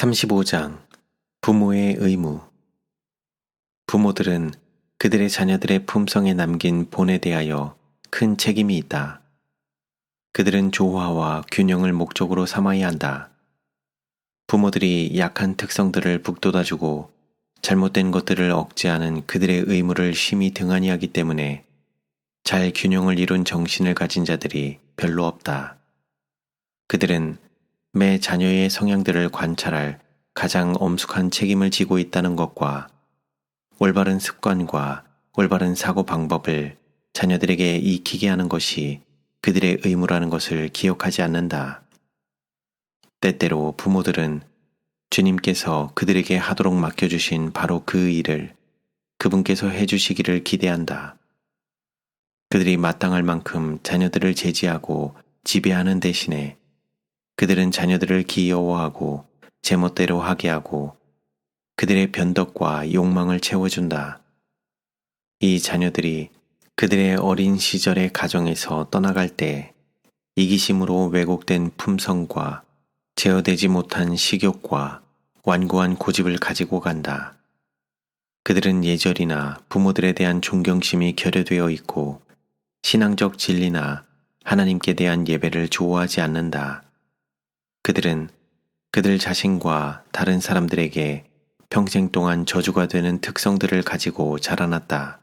35장 부모의 의무. 부모들은 그들의 자녀들의 품성에 남긴 본에 대하여 큰 책임이 있다. 그들은 조화와 균형을 목적으로 삼아야 한다. 부모들이 약한 특성들을 북돋아주고 잘못된 것들을 억제하는 그들의 의무를 심히 등한히 하기 때문에 잘 균형을 이룬 정신을 가진 자들이 별로 없다. 그들은 매 자녀의 성향들을 관찰할 가장 엄숙한 책임을 지고 있다는 것과 올바른 습관과 올바른 사고 방법을 자녀들에게 익히게 하는 것이 그들의 의무라는 것을 기억하지 않는다. 때때로 부모들은 주님께서 그들에게 하도록 맡겨주신 바로 그 일을 그분께서 해주시기를 기대한다. 그들이 마땅할 만큼 자녀들을 제지하고 지배하는 대신에 그들은 자녀들을 귀여워하고 제멋대로 하게 하고 그들의 변덕과 욕망을 채워준다. 이 자녀들이 그들의 어린 시절의 가정에서 떠나갈 때 이기심으로 왜곡된 품성과 제어되지 못한 식욕과 완고한 고집을 가지고 간다. 그들은 예절이나 부모들에 대한 존경심이 결여되어 있고 신앙적 진리나 하나님께 대한 예배를 좋아하지 않는다. 그들은 그들 자신과 다른 사람들에게 평생 동안 저주가 되는 특성들을 가지고 자라났다.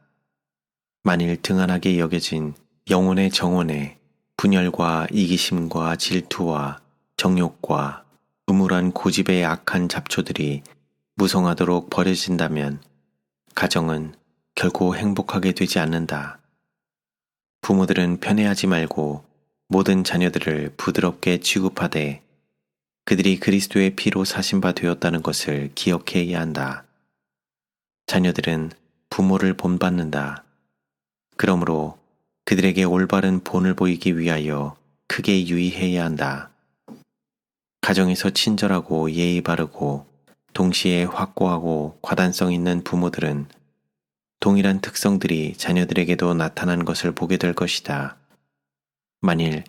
만일 등한하게 여겨진 영혼의 정원에 분열과 이기심과 질투와 정욕과 음울한 고집의 악한 잡초들이 무성하도록 버려진다면 가정은 결코 행복하게 되지 않는다. 부모들은 편애하지 말고 모든 자녀들을 부드럽게 취급하되 그들이 그리스도의 피로 사신 바 되었다는 것을 기억해야 한다. 자녀들은 부모를 본받는다. 그러므로 그들에게 올바른 본을 보이기 위하여 크게 유의해야 한다. 가정에서 친절하고 예의 바르고 동시에 확고하고 과단성 있는 부모들은 동일한 특성들이 자녀들에게도 나타난 것을 보게 될 것이다. 만일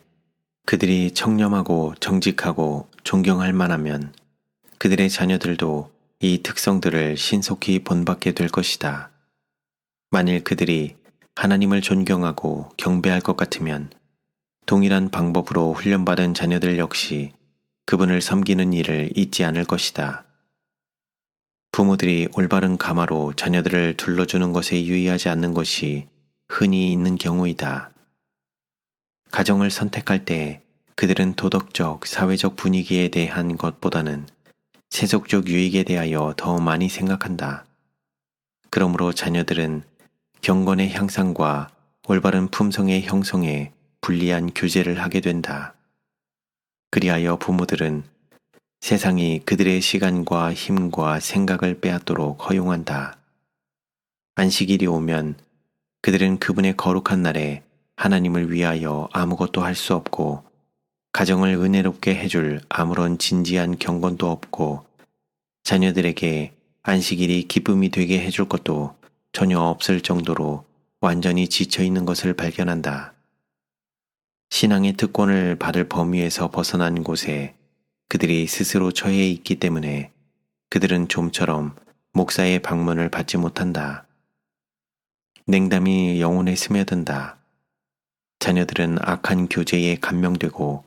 그들이 청렴하고 정직하고 존경할 만하면 그들의 자녀들도 이 특성들을 신속히 본받게 될 것이다. 만일 그들이 하나님을 존경하고 경배할 것 같으면 동일한 방법으로 훈련받은 자녀들 역시 그분을 섬기는 일을 잊지 않을 것이다. 부모들이 올바른 가마로 자녀들을 둘러주는 것에 유의하지 않는 것이 흔히 있는 경우이다. 가정을 선택할 때 그들은 도덕적, 사회적 분위기에 대한 것보다는 세속적 유익에 대하여 더 많이 생각한다. 그러므로 자녀들은 경건의 향상과 올바른 품성의 형성에 불리한 규제를 하게 된다. 그리하여 부모들은 세상이 그들의 시간과 힘과 생각을 빼앗도록 허용한다. 안식일이 오면 그들은 그분의 거룩한 날에 하나님을 위하여 아무것도 할 수 없고 가정을 은혜롭게 해줄 아무런 진지한 경건도 없고 자녀들에게 안식일이 기쁨이 되게 해줄 것도 전혀 없을 정도로 완전히 지쳐있는 것을 발견한다. 신앙의 특권을 받을 범위에서 벗어난 곳에 그들이 스스로 처해 있기 때문에 그들은 좀처럼 목사의 방문을 받지 못한다. 냉담이 영혼에 스며든다. 자녀들은 악한 교제에 감명되고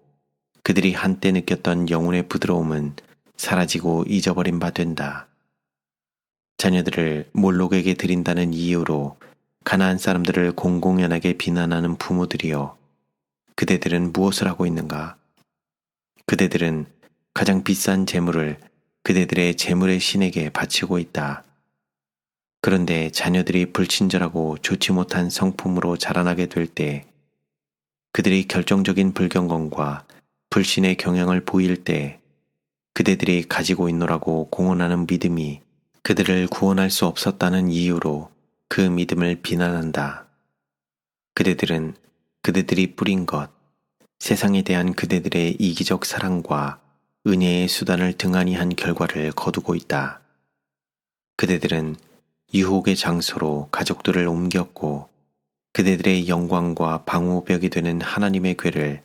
그들이 한때 느꼈던 영혼의 부드러움은 사라지고 잊어버린 바 된다. 자녀들을 몰록에게 드린다는 이유로 가나안 사람들을 공공연하게 비난하는 부모들이여, 그대들은 무엇을 하고 있는가? 그대들은 가장 비싼 재물을 그대들의 재물의 신에게 바치고 있다. 그런데 자녀들이 불친절하고 좋지 못한 성품으로 자라나게 될 때, 그들이 결정적인 불경건과 불신의 경향을 보일 때 그대들이 가지고 있노라고 공언하는 믿음이 그들을 구원할 수 없었다는 이유로 그 믿음을 비난한다. 그대들은 그대들이 뿌린 것, 세상에 대한 그대들의 이기적 사랑과 은혜의 수단을 등한히 한 결과를 거두고 있다. 그대들은 유혹의 장소로 가족들을 옮겼고 그대들의 영광과 방호벽이 되는 하나님의 궤를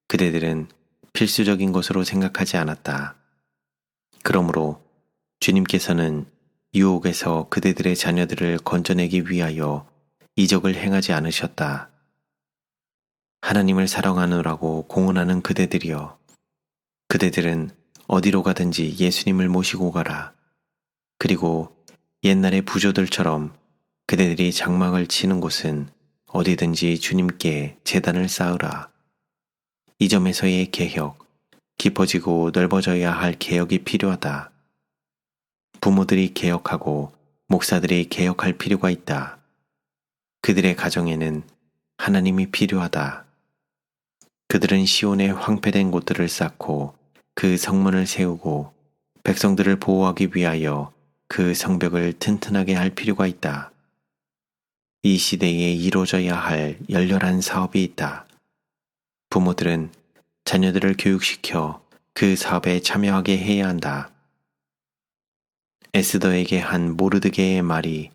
그대들은 필수적인 것으로 생각하지 않았다. 그러므로 주님께서는 유혹에서 그대들의 자녀들을 건져내기 위하여 이적을 행하지 않으셨다. 하나님을 사랑하느라고 공언하는 그대들이여, 그대들은 어디로 가든지 예수님을 모시고 가라. 그리고 옛날의 부조들처럼 그대들이 장막을 치는 곳은 어디든지 주님께 제단을 쌓으라. 이 점에서의 개혁, 깊어지고 넓어져야 할 개혁이 필요하다. 부모들이 개혁하고 목사들이 개혁할 필요가 있다. 그들의 가정에는 하나님이 필요하다. 그들은 시온의 황폐된 곳들을 쌓고 그 성문을 세우고 백성들을 보호하기 위하여 그 성벽을 튼튼하게 할 필요가 있다. 이 시대에 이루어져야 할 열렬한 사업이 있다. 부모들은 자녀들을 교육시켜 그 사업에 참여하게 해야 한다. 에스더에게 한 모르드게의 말이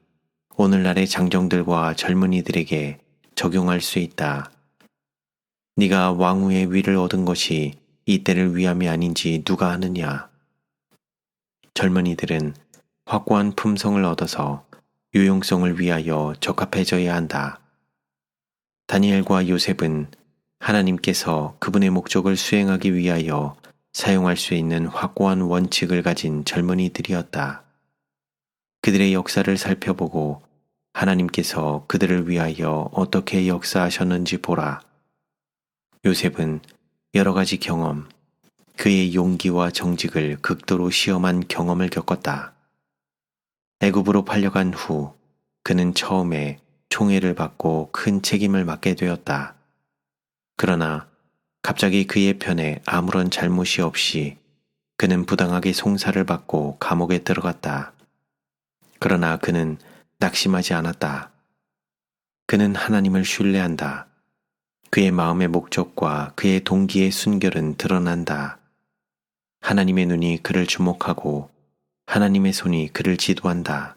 오늘날의 장정들과 젊은이들에게 적용할 수 있다. 네가 왕후의 위를 얻은 것이 이때를 위함이 아닌지 누가 아느냐. 젊은이들은 확고한 품성을 얻어서 유용성을 위하여 적합해져야 한다. 다니엘과 요셉은 하나님께서 그분의 목적을 수행하기 위하여 사용할 수 있는 확고한 원칙을 가진 젊은이들이었다. 그들의 역사를 살펴보고 하나님께서 그들을 위하여 어떻게 역사하셨는지 보라. 요셉은 여러 가지 경험, 그의 용기와 정직을 극도로 시험한 경험을 겪었다. 애굽으로 팔려간 후 그는 처음에 총애를 받고 큰 책임을 맡게 되었다. 그러나 갑자기 그의 편에 아무런 잘못이 없이 그는 부당하게 송사를 받고 감옥에 들어갔다. 그러나 그는 낙심하지 않았다. 그는 하나님을 신뢰한다. 그의 마음의 목적과 그의 동기의 순결은 드러난다. 하나님의 눈이 그를 주목하고 하나님의 손이 그를 지도한다.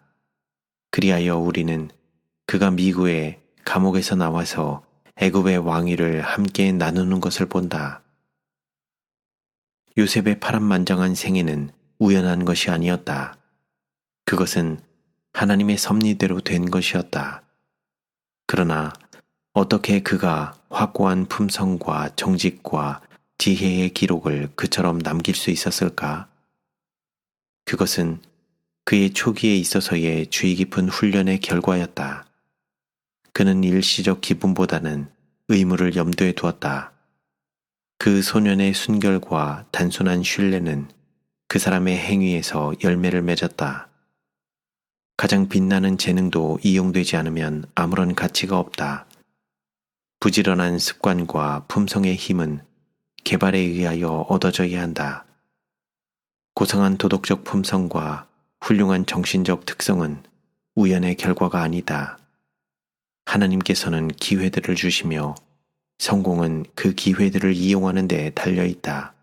그리하여 우리는 그가 미구의 감옥에서 나와서 애굽의 왕위를 함께 나누는 것을 본다. 요셉의 파란만장한 생애는 우연한 것이 아니었다. 그것은 하나님의 섭리대로 된 것이었다. 그러나 어떻게 그가 확고한 품성과 정직과 지혜의 기록을 그처럼 남길 수 있었을까? 그것은 그의 초기에 있어서의 주의 깊은 훈련의 결과였다. 그는 일시적 기분보다는 의무를 염두에 두었다. 그 소년의 순결과 단순한 신뢰는 그 사람의 행위에서 열매를 맺었다. 가장 빛나는 재능도 이용되지 않으면 아무런 가치가 없다. 부지런한 습관과 품성의 힘은 개발에 의하여 얻어져야 한다. 고상한 도덕적 품성과 훌륭한 정신적 특성은 우연의 결과가 아니다. 하나님께서는 기회들을 주시며 성공은 그 기회들을 이용하는 데 달려있다.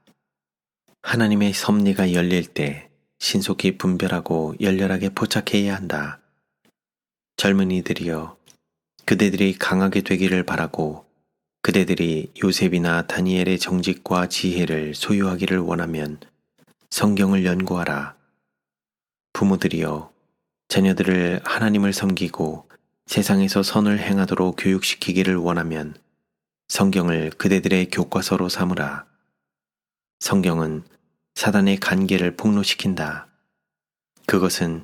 하나님의 섭리가 열릴 때 신속히 분별하고 열렬하게 포착해야 한다. 젊은이들이여, 그대들이 강하게 되기를 바라고 그대들이 요셉이나 다니엘의 정직과 지혜를 소유하기를 원하면 성경을 연구하라. 부모들이여, 자녀들을 하나님을 섬기고 세상에서 선을 행하도록 교육시키기를 원하면 성경을 그대들의 교과서로 삼으라. 성경은 사단의 간계를 폭로시킨다. 그것은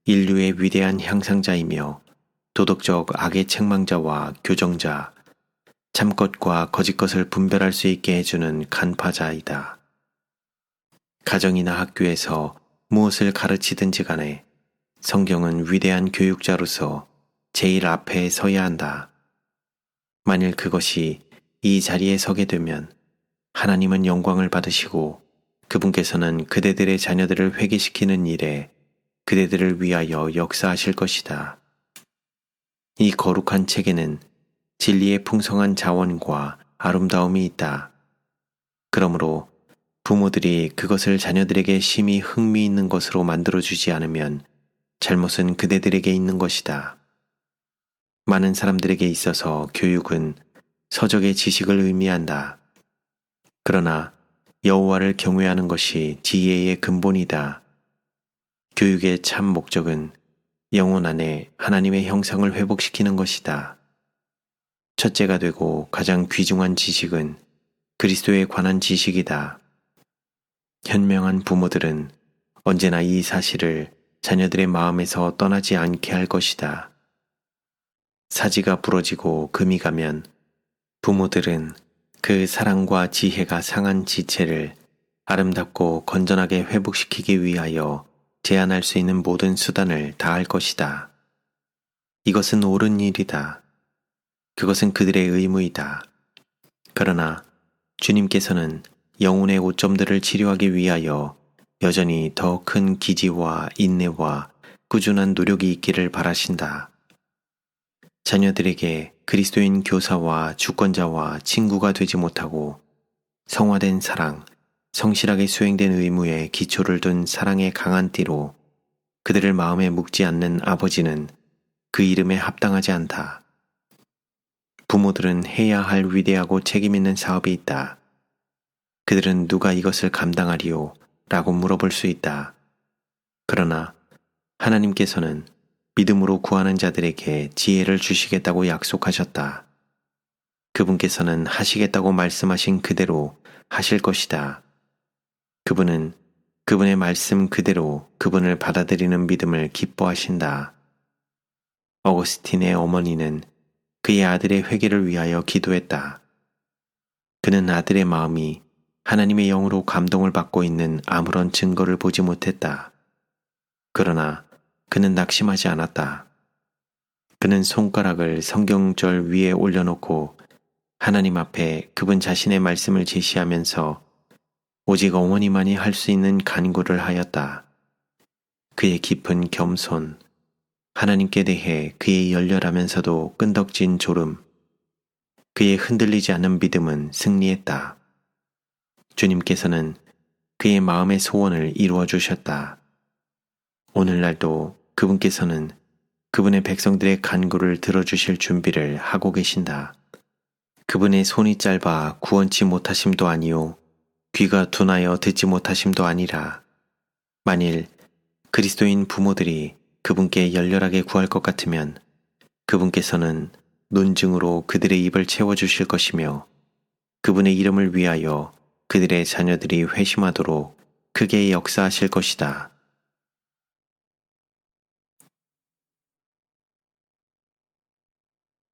인류의 위대한 향상자이며 도덕적 악의 책망자와 교정자, 참것과 거짓것을 분별할 수 있게 해주는 간파자이다. 가정이나 학교에서 무엇을 가르치든지 간에 성경은 위대한 교육자로서 제일 앞에 서야 한다. 만일 그것이 이 자리에 서게 되면 하나님은 영광을 받으시고 그분께서는 그대들의 자녀들을 회개시키는 일에 그대들을 위하여 역사하실 것이다. 이 거룩한 책에는 진리의 풍성한 자원과 아름다움이 있다. 그러므로 부모들이 그것을 자녀들에게 심히 흥미있는 것으로 만들어주지 않으면 잘못은 그대들에게 있는 것이다. 많은 사람들에게 있어서 교육은 서적의 지식을 의미한다. 그러나 여호와를 경외하는 것이 지혜의 근본이다. 교육의 참 목적은 영혼 안에 하나님의 형상을 회복시키는 것이다. 첫째가 되고 가장 귀중한 지식은 그리스도에 관한 지식이다. 현명한 부모들은 언제나 이 사실을 자녀들의 마음에서 떠나지 않게 할 것이다. 사지가 부러지고 금이 가면 부모들은 그 사랑과 지혜가 상한 지체를 아름답고 건전하게 회복시키기 위하여 제안할 수 있는 모든 수단을 다할 것이다. 이것은 옳은 일이다. 그것은 그들의 의무이다. 그러나 주님께서는 영혼의 오점들을 치료하기 위하여 여전히 더 큰 기지와 인내와 꾸준한 노력이 있기를 바라신다. 자녀들에게 그리스도인 교사와 주권자와 친구가 되지 못하고 성화된 사랑, 성실하게 수행된 의무에 기초를 둔 사랑의 강한 띠로 그들을 마음에 묵지 않는 아버지는 그 이름에 합당하지 않다. 부모들은 해야 할 위대하고 책임있는 사업이 있다. 그들은 누가 이것을 감당하리요? 라고 물어볼 수 있다. 그러나 하나님께서는 믿음으로 구하는 자들에게 지혜를 주시겠다고 약속하셨다. 그분께서는 하시겠다고 말씀하신 그대로 하실 것이다. 그분은 그분의 말씀 그대로 그분을 받아들이는 믿음을 기뻐하신다. 어거스틴의 어머니는 그의 아들의 회개를 위하여 기도했다. 그는 아들의 마음이 하나님의 영으로 감동을 받고 있는 아무런 증거를 보지 못했다. 그러나 그는 낙심하지 않았다. 그는 손가락을 성경절 위에 올려놓고 하나님 앞에 그분 자신의 말씀을 제시하면서 오직 어머니만이 할 수 있는 간구를 하였다. 그의 깊은 겸손, 하나님께 대해 그의 열렬하면서도 끈덕진 졸음, 그의 흔들리지 않는 믿음은 승리했다. 주님께서는 그의 마음의 소원을 이루어 주셨다. 오늘날도 그분께서는 그분의 백성들의 간구를 들어주실 준비를 하고 계신다. 그분의 손이 짧아 구원치 못하심도 아니요 귀가 둔하여 듣지 못하심도 아니라 만일 그리스도인 부모들이 그분께 열렬하게 구할 것 같으면 그분께서는 논증으로 그들의 입을 채워주실 것이며 그분의 이름을 위하여 그들의 자녀들이 회심하도록 크게 역사하실 것이다.